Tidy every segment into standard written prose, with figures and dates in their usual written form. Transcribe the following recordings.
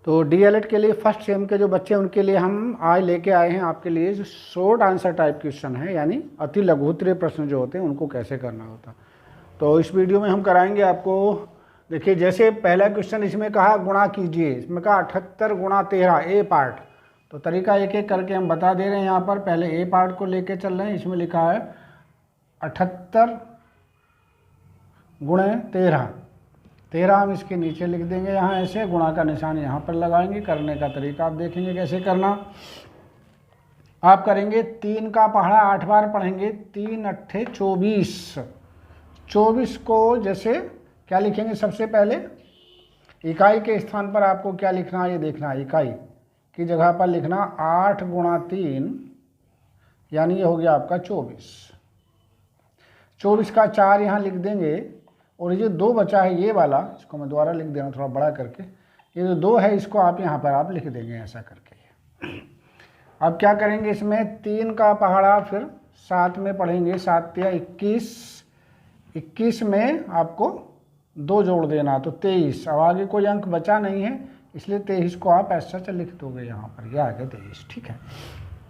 तो डीएलएड के लिए फर्स्ट सेम के जो बच्चे हैं उनके लिए हम आज लेके आए हैं आपके लिए जो शॉर्ट आंसर टाइप क्वेश्चन है, यानी अति लघुत्तरीय प्रश्न जो होते हैं उनको कैसे करना होता। तो इस वीडियो में हम कराएंगे आपको। देखिए, जैसे पहला क्वेश्चन इसमें कहा गुणा कीजिए, इसमें कहा 78 गुणा 13 ए पार्ट। तो तरीका एक एक करके हम बता दे रहे हैं। यहाँ पर पहले ए पार्ट को लेके चल रहे हैं। इसमें लिखा है 78 गुणे 13 हम इसके नीचे लिख देंगे, यहाँ ऐसे गुणा का निशान यहाँ पर लगाएंगे। करने का तरीका आप देखेंगे कैसे करना। आप करेंगे 3 का पहाड़ा 8 बार पढ़ेंगे, 3 अट्ठे 24। 24 को जैसे क्या लिखेंगे, सबसे पहले इकाई के स्थान पर आपको क्या लिखना है ये देखना है। इकाई की जगह पर लिखना 8 गुणा 3, यानी ये हो गया आपका 24। 24 का 4 यहाँ लिख देंगे, और ये जो 2 बचा है ये वाला, इसको मैं दोबारा लिख दे रहा हूँ थोड़ा बड़ा करके। ये जो 2 है इसको आप यहाँ पर आप लिख देंगे ऐसा करके। अब क्या करेंगे, इसमें 3 का पहाड़ा फिर 7 में पढ़ेंगे, 7 या 21। 21 में आपको 2 जोड़ देना तो 23। अब आगे कोई अंक बचा नहीं है, इसलिए 23 को आप ऐसा सच लिख दोगे यहाँ पर, यह आ गया 23। ठीक है,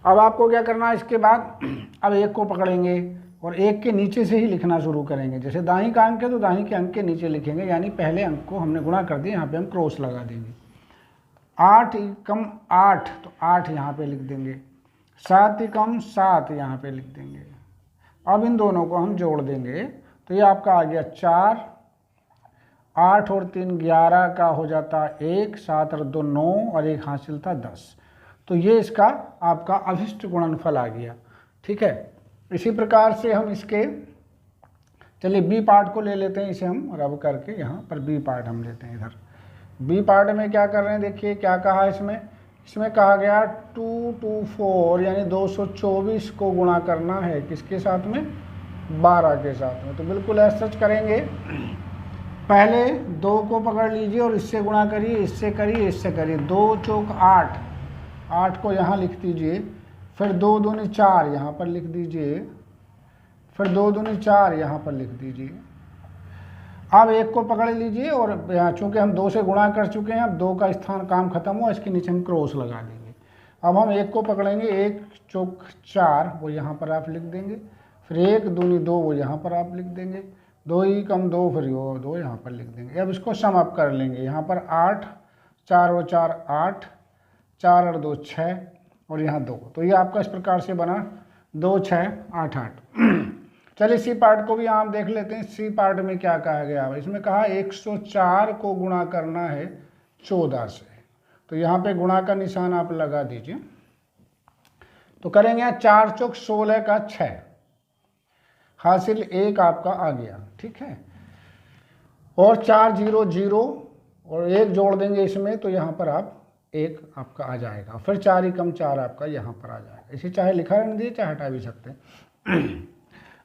अब आपको क्या करना है, इसके बाद अब 1 को पकड़ेंगे और 1 के नीचे से ही लिखना शुरू करेंगे। जैसे दाहिनी का अंक है तो दाहिनी के अंक के नीचे लिखेंगे, यानी पहले अंक को हमने गुणा कर दिया, यहाँ पे हम क्रॉस लगा देंगे। 8 कम 8 तो 8 यहाँ पे लिख देंगे। 7 कम 7 यहाँ पे लिख देंगे। अब इन दोनों को हम जोड़ देंगे तो ये आपका आ गया 4। 8 और 3 11 का हो जाता 1, 7 और 2 9 और 1 हासिल था 10। तो ये इसका आपका अभिष्ट गुणनफल आ गया। ठीक है, इसी प्रकार से हम इसके, चलिए बी पार्ट को ले लेते हैं, इसे हम रब करके यहाँ पर बी पार्ट हम लेते हैं। इधर बी पार्ट में क्या कर रहे हैं, देखिए क्या कहा इसमें कहा गया 2 2 4 यानी 224 को गुणा करना है किसके साथ में, 12 के साथ में। तो बिल्कुल ऐसा सच करेंगे, पहले 2 को पकड़ लीजिए और इससे गुणा करिए, इससे करिए, इससे करिए। 2 चौक 8, 8 को यहाँ लिख दीजिए, फिर 2 दूनी 4 यहाँ पर लिख दीजिए, फिर 2 दूनी 4 यहाँ पर लिख दीजिए। अब 1 को पकड़ लीजिए और यहाँ चूँकि हम 2 से गुणा कर चुके हैं, अब 2 का स्थान काम खत्म हुआ, इसके नीचे हम क्रॉस लगा देंगे। अब हम 1 को पकड़ेंगे, 1 चौक 4 वो यहाँ पर आप लिख देंगे, फिर 1 दूनी 2 वो यहाँ पर आप लिख देंगे, 2 ही कम 2 फिर वो 2 यहाँ पर लिख देंगे। अब इसको सम अप कर लेंगे, यहाँ पर 8, 4 और 4 8, 4 और 2 6 और यहाँ 2। तो ये आपका इस प्रकार से बना 2 6 8 8। चलिए सी पार्ट को भी आप देख लेते हैं। सी पार्ट में क्या कहा गया है, इसमें कहा 104 को गुणा करना है 14 से। तो यहाँ पे गुणा का निशान आप लगा दीजिए। तो करेंगे 4 चौक 16 का 6 हासिल 1 आपका आ गया। ठीक है, और 4 0 0 और 1 जोड़ देंगे इसमें, तो यहाँ पर आप 1 आपका आ जाएगा। फिर 4 ही कम 4 आपका यहाँ पर आ जाएगा। इसे चाहे लिखा रहने दीजिए, चाहे हटा भी सकते हैं।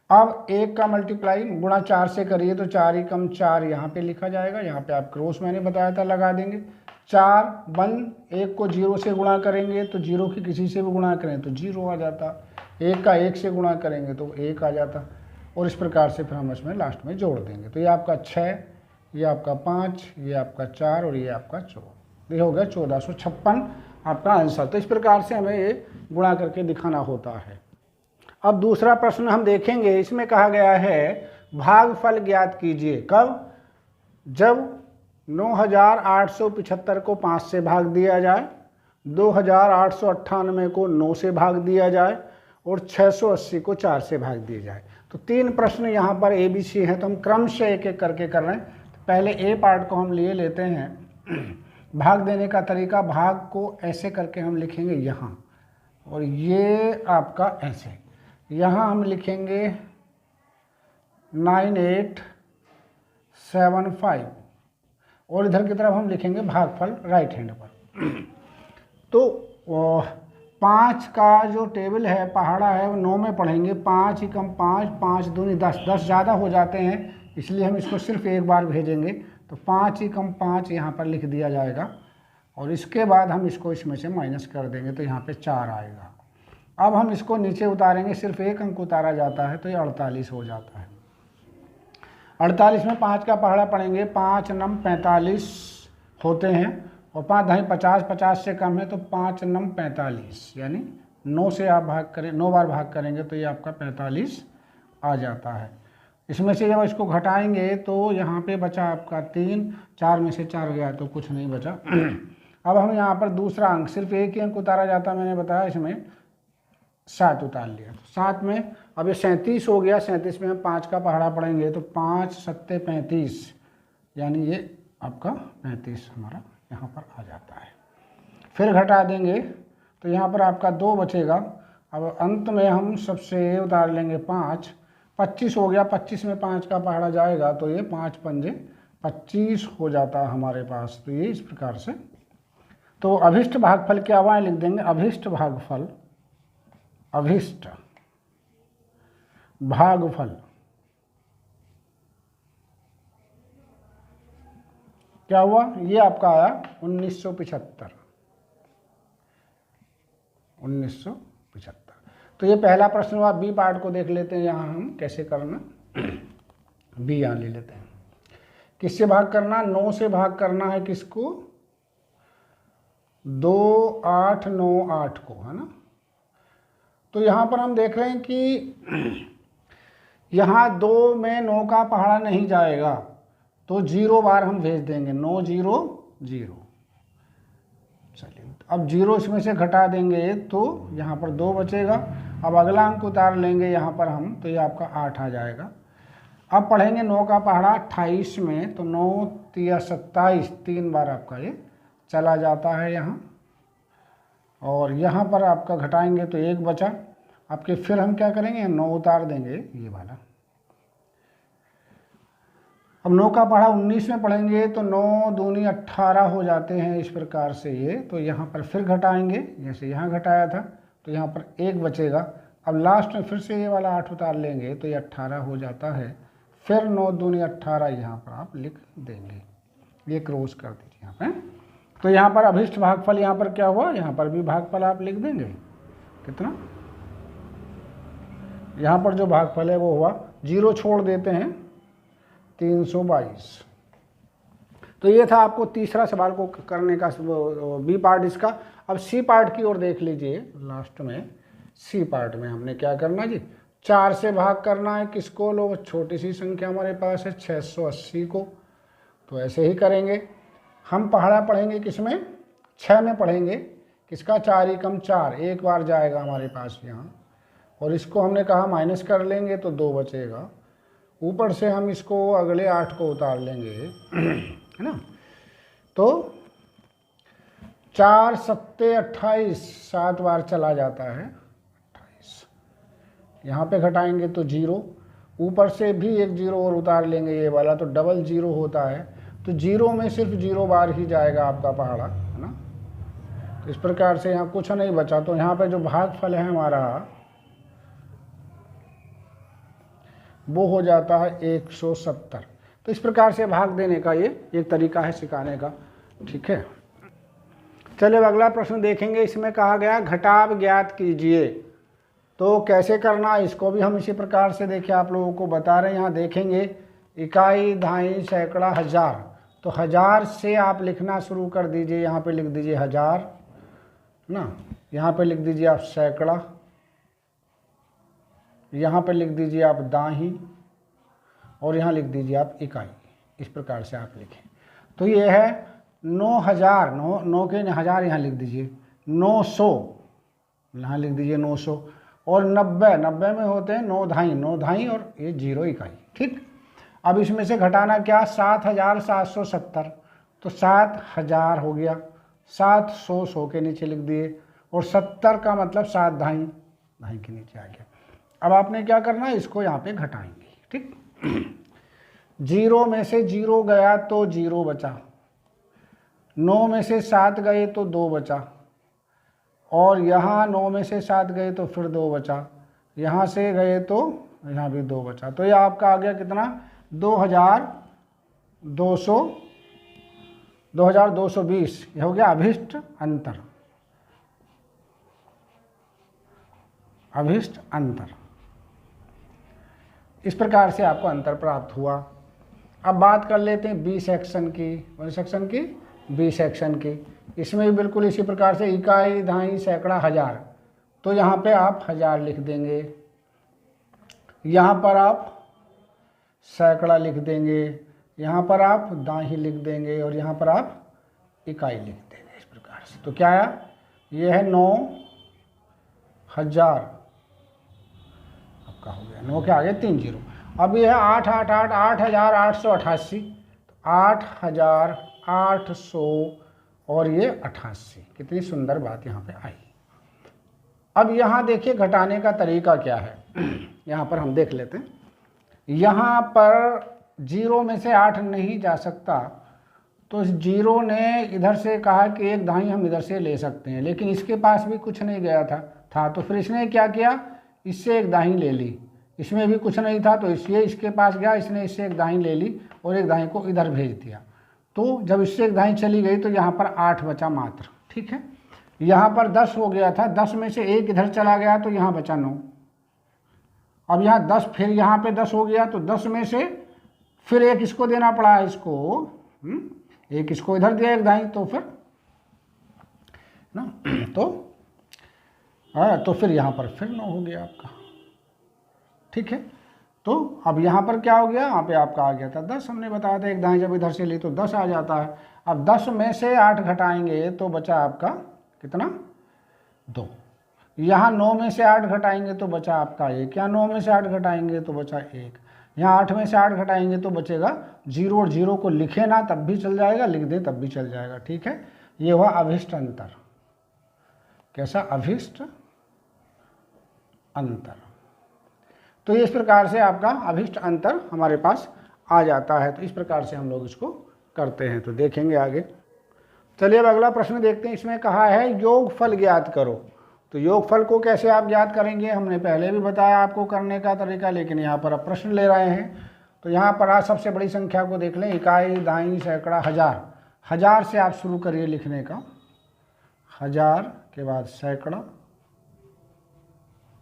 अब 1 का मल्टीप्लाई गुणा 4 से करिए तो 4 ही कम 4 यहाँ पे लिखा जाएगा। यहाँ पे आप क्रॉस मैंने बताया था लगा देंगे। 4 1 1 को 0 से गुणा करेंगे तो 0 की किसी से भी गुणा करें तो 0 आ जाता। 1 का 1 से गुणा करेंगे तो 1 आ जाता। और इस प्रकार से फिर हम इसमें लास्ट में जोड़ देंगे। तो ये आपका 6, ये आपका 5, ये आपका 4 और ये आपका 14। ये हो गया 1456 आपका आंसर। तो इस प्रकार से हमें ये गुणा करके दिखाना होता है। अब दूसरा प्रश्न हम देखेंगे। इसमें कहा गया है भागफल ज्ञात कीजिए। कब, जब 9875 को 5 से भाग दिया जाए, 2898 को 9 से भाग दिया जाए और 680 को 4 से भाग दिया जाए। तो 3 प्रश्न यहाँ पर ए बी सी हैं, तो हम क्रमशः एक एक करके कर रहे हैं। तो पहले ए पार्ट को हम लिए लेते हैं। भाग देने का तरीका, भाग को ऐसे करके हम लिखेंगे यहाँ, और ये आपका ऐसे, यहाँ हम लिखेंगे 9875 और इधर की तरफ हम लिखेंगे भागफल राइट हैंड पर। तो 5 का जो टेबल है, पहाड़ा है, वो 9 में पढ़ेंगे। 5 ही कम 5, 5 दूनी 10, 10 ज़्यादा हो जाते हैं, इसलिए हम इसको सिर्फ एक बार भेजेंगे। तो 5 ही कम 5 यहाँ पर लिख दिया जाएगा, और इसके बाद हम इसको इसमें से माइनस कर देंगे तो यहाँ पे 4 आएगा। अब हम इसको नीचे उतारेंगे, सिर्फ एक अंक उतारा जाता है तो ये 48 हो जाता है। 48 में 5 का पहाड़ा पढ़ेंगे, 5 नम 45 होते हैं और 5 ढाई 50, 50 से कम है तो 5 नम 45, यानी 9 से आप भाग करें, 9 बार भाग करेंगे तो ये आपका 45 आ जाता है। इसमें से जब इसको घटाएंगे तो यहाँ पे बचा आपका 3, 4 में से 4 गया तो कुछ नहीं बचा। अब हम यहाँ पर दूसरा अंक, सिर्फ एक ही अंक उतारा जाता, मैंने बताया, इसमें 7 उतार लिया। 7 में अब ये 37 हो गया, 37 में हम 5 का पहाड़ा पढ़ेंगे तो 5 सत्ते 35, यानी ये आपका 35 हमारा यहाँ पर आ जाता है। फिर घटा देंगे तो यहाँ पर आपका 2 बचेगा। अब अंत में हम सबसे उतार लेंगे 5, 25 हो गया, 25 में 5 का पहाड़ा जाएगा तो ये 5 पंजे 25 हो जाता है हमारे पास। तो ये इस प्रकार से, तो अभिष्ट भागफल क्या हुआ लिख देंगे, अभिष्ट भागफल, अभिष्ट भागफल क्या हुआ, ये आपका आया 1975। 1975। तो ये पहला प्रश्न हुआ। बी पार्ट को देख लेते हैं, यहाँ हम कैसे करना। बी यहाँ ले लेते हैं। किससे भाग करना, 9 से भाग करना है किसको, 2, 8, 9, 8 को, है ना। तो यहाँ पर हम देख रहे हैं कि यहाँ 2 में 9 का पहाड़ा नहीं जाएगा तो 0 बार हम भेज देंगे, 9 0 0। चलिए अब 0 इसमें से घटा देंगे तो यहाँ पर 2 बचेगा। अब अगला अंक उतार लेंगे यहाँ पर हम, तो ये आपका 8 आ जाएगा। अब पढ़ेंगे 9 का पहाड़ा 28 में, तो 9 3 27, 3 बार आपका ये चला जाता है यहाँ। और यहाँ पर आपका घटाएंगे तो 1 बचा। आपके फिर हम क्या करेंगे, 9 उतार देंगे ये वाला। अब 9 का पहाड़ा 19 में पढ़ेंगे तो 9 दूनी 18 हो जाते हैं इस प्रकार से ये। तो यहाँ पर फिर घटाएंगे, जैसे यहाँ घटाया था तो यहाँ पर 1 बचेगा। अब लास्ट में फिर से ये वाला 8 उतार लेंगे तो ये 18 हो जाता है। फिर 9 दूनी 18 यहाँ पर आप लिख देंगे, ये क्रॉस कर दीजिए यहाँ पे। तो यहाँ पर अभिष्ट भागफल यहाँ पर क्या हुआ, यहाँ पर भी भागफल आप लिख देंगे कितना, यहाँ पर जो भागफल है वो हुआ, 0 छोड़ देते हैं 322। तो ये था आपको तीसरा सवाल को करने का बी पार्ट इसका। अब सी पार्ट की ओर देख लीजिए। लास्ट में सी पार्ट में हमने क्या करना जी, 4 से भाग करना है किसको, लो छोटी सी संख्या हमारे पास है 680 को। तो ऐसे ही करेंगे हम। पहाड़ा पढ़ेंगे किसमें, 6 में पढ़ेंगे, किसका, 4 एकम 4, 1 बार जाएगा हमारे पास यहाँ। और इसको हमने कहा माइनस कर लेंगे तो 2 बचेगा। ऊपर से हम इसको अगले 8 को उतार लेंगे, है ना। तो 4 सत्ते 28, 7 बार चला जाता है 28। यहाँ पे घटाएंगे तो 0, ऊपर से भी एक 0 और उतार लेंगे ये वाला, तो डबल 0 होता है। तो 0 में सिर्फ 0 बार ही जाएगा आपका पहाड़ा, है ना। तो इस प्रकार से यहाँ कुछ नहीं बचा। तो यहाँ पे जो भागफल है हमारा वो हो जाता है 170। तो इस प्रकार से भाग देने का ये एक तरीका है सिखाने का, ठीक है। चलिए अगला प्रश्न देखेंगे। इसमें कहा गया घटाव ज्ञात कीजिए। तो कैसे करना, इसको भी हम इसी प्रकार से देखिए आप लोगों को बता रहे हैं। यहाँ देखेंगे इकाई, दहाई, सैकड़ा, हजार। तो 1000 से आप लिखना शुरू कर दीजिए। यहाँ पे लिख दीजिए 1000 ना, यहाँ पे लिख दीजिए आप सैकड़ा, यहाँ पे लिख दीजिए आप दाही, और यहाँ लिख दीजिए आप इकाई। इस प्रकार से आप लिखें। तो ये है 9000, 9 के 1000 यहाँ लिख दीजिए, 900 यहाँ लिख दीजिए 900, और 90 में होते हैं 9 ढाई और ये 0 इकाई, ठीक। अब इसमें से घटाना क्या, 7770। तो 7000 हो गया, 700 100 के नीचे लिख दिए, और 70 का मतलब 7 ढाई के नीचे आ गया। अब आपने क्या करना है, इसको यहाँ पे घटाएंगे, ठीक। 0 में से 0 गया तो 0 बचा, 9 में से 7 गए तो 2 बचा, और यहाँ 9 में से 7 गए तो फिर 2 बचा, यहाँ से गए तो यहाँ भी 2 बचा। तो ये आपका आ गया कितना, 2220। यह हो गया अभिष्ट अंतर। अभिष्ट अंतर, इस प्रकार से आपको अंतर प्राप्त हुआ। अब बात कर लेते हैं बी सेक्शन की। वन सेक्शन की बी सेक्शन की। इसमें भी बिल्कुल इसी प्रकार से इकाई, दहाई, सैकड़ा, हजार, तो यहाँ पे आप हजार लिख देंगे, यहाँ पर आप सैकड़ा लिख देंगे, यहाँ पर आप दाही लिख देंगे और यहाँ पर आप इकाई लिख देंगे इस प्रकार से। तो क्या आया, ये है 9000, आपका हो गया 9 के आगे 3 जीरो। अब ये है 8888 8800 और ये 88। कितनी सुंदर बात यहाँ पे आई। अब यहाँ देखिए घटाने का तरीका क्या है, यहाँ पर हम देख लेते हैं। यहाँ पर जीरो में से 8 नहीं जा सकता, तो इस जीरो ने इधर से कहा कि एक दहाई हम इधर से ले सकते हैं, लेकिन इसके पास भी कुछ नहीं गया था तो फिर इसने क्या किया, इससे एक दाही ले ली। इसमें भी कुछ नहीं था तो इसलिए इसके पास गया, इसने इससे एक दाही ले ली और एक दाही को इधर भेज दिया। तो जब इससे एक दाही चली गई तो यहाँ पर 8 बचा मात्र, ठीक है। यहाँ पर 10 हो गया था, 10 में से एक इधर चला गया तो यहाँ बचा 9। अब यहाँ 10, फिर यहाँ पे 10 हो गया तो 10 में से फिर एक इसको देना पड़ा, इसको एक इसको इधर दिया एक दाई, तो फिर ना तो फिर यहाँ पर फिर 9 हो गया आपका, ठीक है। तो अब यहाँ पर क्या हो गया, यहाँ पे आपका आ गया था 10, हमने बताया था एक दाई जब इधर से ली तो 10 आ जाता है। अब 10 में से 8 घटाएंगे तो बचा आपका कितना, 2। यहाँ 9 में से 8 घटाएंगे तो बचा आपका 1, यहाँ 9 में से 8 घटाएंगे तो बचा 1, यहाँ 8 में से 8 घटाएंगे तो बचेगा 0, और 0 को लिखे ना तब भी चल जाएगा, लिख दे तब भी चल जाएगा, ठीक है। ये हुआ अभिष्ट अंतर। कैसा, अभिष्ट अंतर। तो इस प्रकार से आपका अभिष्ट अंतर हमारे पास आ जाता है। तो इस प्रकार से हम लोग इसको करते हैं, तो देखेंगे आगे। चलिए अब अगला प्रश्न देखते हैं। इसमें कहा है योगफल ज्ञात करो। तो योगफल को कैसे आप ज्ञात करेंगे, हमने पहले भी बताया आपको करने का तरीका, लेकिन यहाँ पर अब प्रश्न ले रहे हैं। तो यहाँ पर आज सबसे बड़ी संख्या को देख लें, इकाई, दहाई, सैकड़ा, हजार। हजार से आप शुरू करिए लिखने का, हजार के बाद सैकड़ा,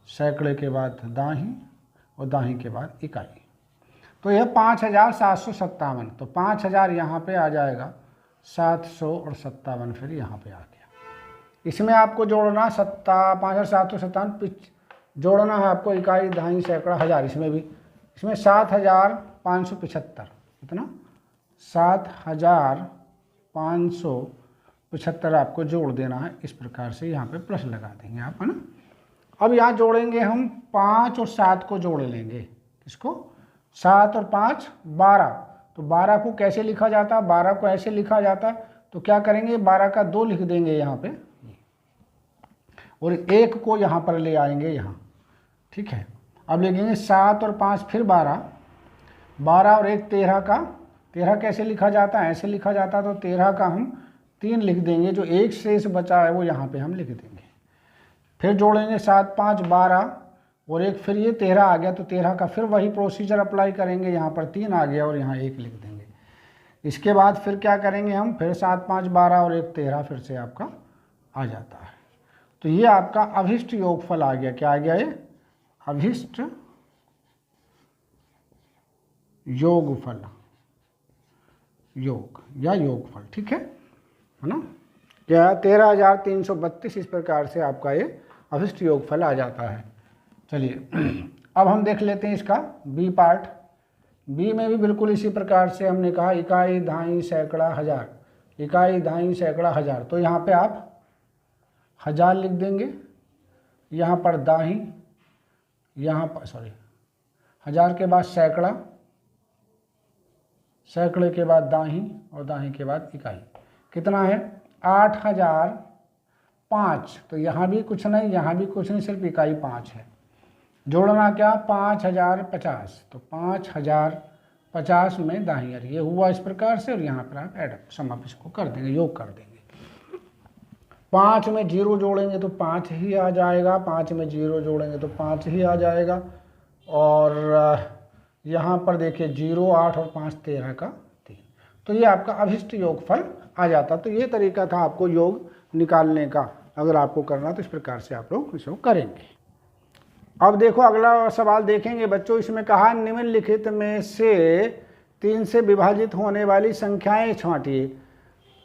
सैकड़े के बाद दाही और दाही के बाद इकाई। तो यह 5757। तो 5000 यहाँ पे आ जाएगा, 700 और 57 फिर यहाँ पे आ गया। इसमें आपको जोड़ना 5757 जोड़ना है आपको, इकाई, दहाई, सैकड़ा, हजार। इसमें 7575, कितना, 7575 आपको जोड़ देना है। इस प्रकार से यहाँ पे प्लस लगा देंगे आप, है ना। अब यहाँ जोड़ेंगे हम 5 और 7 को जोड़ लेंगे। इसको 7 और 5 12। तो 12 को कैसे लिखा जाता है, 12 को ऐसे लिखा जाता है। तो क्या करेंगे, 12 का 2 लिख देंगे यहाँ पे, और 1 को यहाँ पर ले आएंगे यहाँ, ठीक है। अब लिखेंगे 7 और 5 फिर 12, 12 और 1 13 का। 13 कैसे लिखा जाता है, ऐसे लिखा जाता है। तो 13 का हम 3 लिख देंगे, जो एक शेष बचा है वो यहाँ पे हम लिख देंगे। फिर जोड़ेंगे 7 5 12 और 1, फिर ये 13 आ गया। तो 13 का फिर वही प्रोसीजर अप्लाई करेंगे, यहाँ पर 3 आ गया और यहाँ 1 लिख देंगे। इसके बाद फिर क्या करेंगे हम, फिर 7 5 12 और 1 13 फिर से आपका आ जाता है। तो ये आपका अभिष्ट योगफल आ गया। क्या आ गया, ये अभिष्ट योगफल, योग या योगफल, ठीक है ना। क्या 13332 इस प्रकार से आपका ये अभिष्ट योगफल आ जाता है। चलिए अब हम देख लेते हैं इसका बी पार्ट। बी में भी बिल्कुल इसी प्रकार से हमने कहा इकाई, दहाई, सैकड़ा, हजार। इकाई, दहाई, सैकड़ा, हजार। तो यहाँ पे आप हजार लिख देंगे, यहाँ पर दाही, यहाँ पर हजार के बाद सैकड़ा, सैकड़े के बाद दाही और दाही के बाद इकाई। कितना है, 8005। तो यहाँ भी कुछ नहीं, यहाँ भी कुछ नहीं, सिर्फ इकाई 5 है। जोड़ना क्या, 5050। तो 5050 में दाही, ये हुआ इस प्रकार से। और यहाँ पर आप एड सम अप इसको कर देंगे, योग कर देंगे। 5 में 0 जोड़ेंगे तो 5 ही आ जाएगा, 5 में 0 जोड़ेंगे तो 5 ही आ जाएगा। और यहाँ पर देखिए 0 8 और 5 13 का 3। तो ये आपका अभिष्ट योगफल आ जाता। तो ये तरीका था आपको योग निकालने का। अगर आपको करना तो इस प्रकार से आप लोग इसको करेंगे। अब देखो अगला सवाल देखेंगे बच्चों। इसमें कहा निम्नलिखित में से 3 से विभाजित होने वाली संख्याएं छांटिए।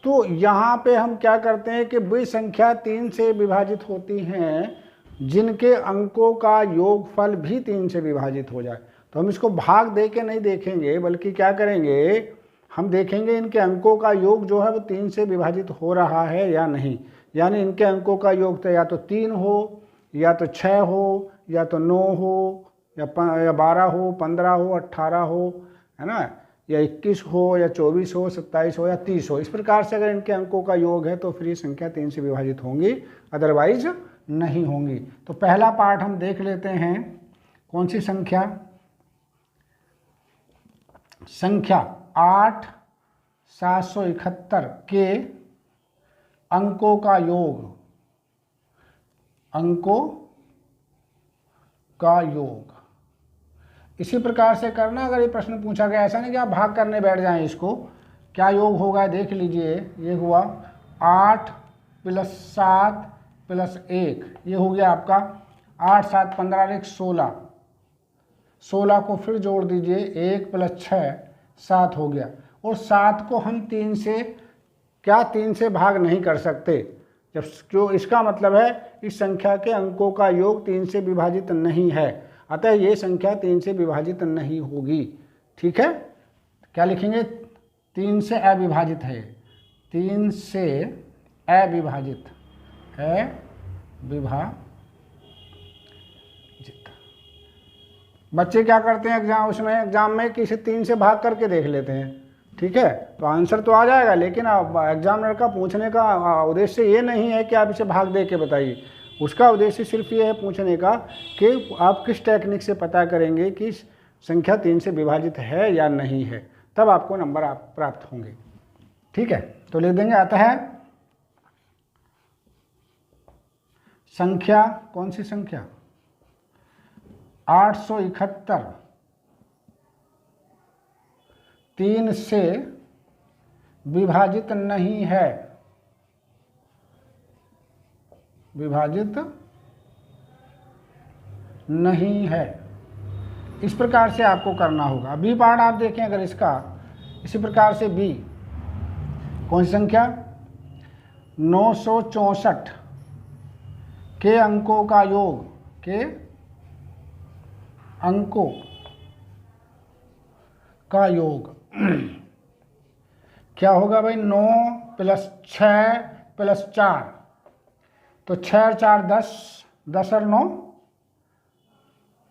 तो यहाँ पे हम क्या करते हैं कि वे संख्या 3 से विभाजित होती हैं जिनके अंकों का योगफल भी 3 से विभाजित हो जाए। तो हम इसको भाग दे के नहीं देखेंगे, बल्कि क्या करेंगे, हम देखेंगे इनके अंकों का योग जो है वो 3 से विभाजित हो रहा है या नहीं। यानी इनके अंकों का योग तो या तो 3 हो, या तो 6 हो, या तो 9 हो, या 12 हो, 15 हो, 18 हो, है ना, या 21 हो, या 24 हो, 27 हो, या 30 हो। इस प्रकार से अगर इनके अंकों का योग है तो फिर ये संख्या 3 से विभाजित होंगी, अदरवाइज नहीं होंगी। तो पहला पार्ट हम देख लेते हैं। कौन सी संख्या? संख्या 8771 के अंकों का योग, अंकों का योग। इसी प्रकार से करना। अगर ये प्रश्न पूछा गया, ऐसा नहीं कि आप भाग करने बैठ जाएं इसको। क्या योग होगा देख लीजिए। ये हुआ 8 + 7 + 1, ये हो गया आपका 8 7 15 1 16। 16 को फिर जोड़ दीजिए, 1 + 6 7 हो गया। और 7 को हम 3 से भाग नहीं कर सकते, जब जो इसका मतलब है इस संख्या के अंकों का योग 3 से विभाजित नहीं है, अतः ये संख्या 3 से विभाजित नहीं होगी। ठीक है, क्या लिखेंगे? 3 से अविभाजित है, 3 से अविभाजित, अविभाजित। बच्चे क्या करते हैं एग्जाम में कि इसे 3 से भाग करके देख लेते हैं। ठीक है, तो आंसर तो आ जाएगा, लेकिन एग्जामिनर का पूछने का उद्देश्य ये नहीं है कि आप इसे भाग दे के बताइए। उसका उद्देश्य सिर्फ ये है पूछने का कि आप किस टेक्निक से पता करेंगे कि संख्या 3 से विभाजित है या नहीं है, तब आपको नंबर प्राप्त होंगे। ठीक है, तो लिख देंगे। अतः संख्या, कौन सी संख्या? 871 3 से विभाजित नहीं है, विभाजित नहीं है। इस प्रकार से आपको करना होगा। बी पार्ट आप देखें अगर इसका, इसी प्रकार से बी, कौन सी संख्या? 964 के अंकों का योग, के अंकों का योग क्या होगा भाई? 9 + 6 + 4, तो 6 और 4 10, 10 और 9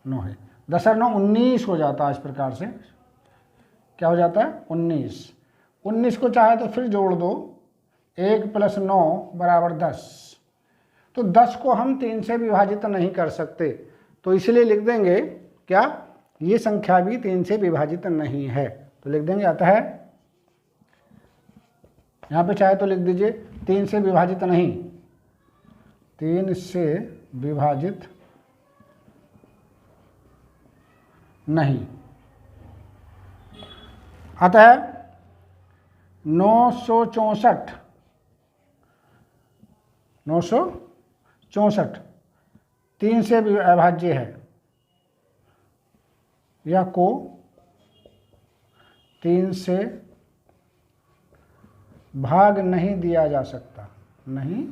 9 है, 10 और 9 19 हो जाता है। इस प्रकार से क्या हो जाता है? 19। 19 को चाहे तो फिर जोड़ दो, 1 + 9 = 10। तो 10 को हम 3 से विभाजित नहीं कर सकते, तो इसलिए लिख देंगे क्या? ये संख्या भी 3 से विभाजित नहीं है। तो लिख देंगे अतः, यहाँ पे चाहे तो लिख दीजिए 3 से विभाजित नहीं, 3 से विभाजित नहीं। अतः 964 3 से अभाज्य है, या को 3 से भाग नहीं दिया जा सकता, नहीं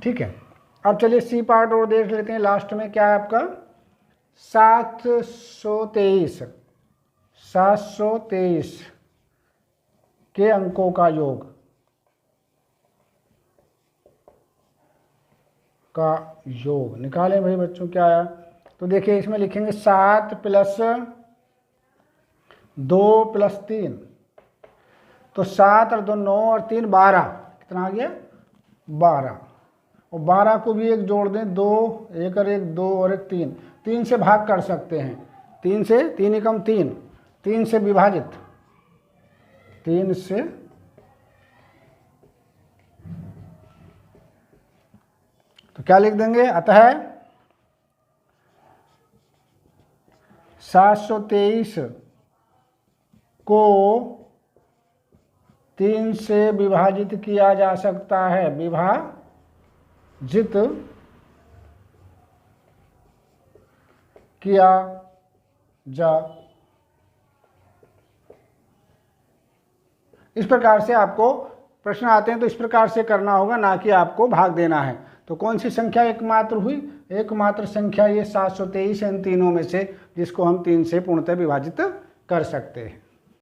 ठीक है। अब चलिए सी पार्ट और देख लेते हैं। लास्ट में क्या है आपका? 723 के अंकों का योग, का योग निकालें भाई बच्चों। क्या आया? तो देखिए इसमें लिखेंगे 7 + 2 + 3, तो 7 और 2 9 और 3 12, कितना आ गया? 12। और 12 को भी एक जोड़ दें, 2 1 और 1 2 और 1 3, 3 से भाग कर सकते हैं, 3 से 3 एकम 3, 3 से विभाजित, 3 से तो क्या लिख देंगे? अतः 723 को 3 से विभाजित किया जा सकता है, विभाजित किया जा। इस प्रकार से आपको प्रश्न आते हैं तो इस प्रकार से करना होगा, ना कि आपको भाग देना है। तो कौन सी संख्या एकमात्र हुई? एकमात्र संख्या ये 723 इन तीनों में से, जिसको हम 3 से पूर्णतः विभाजित कर सकते हैं।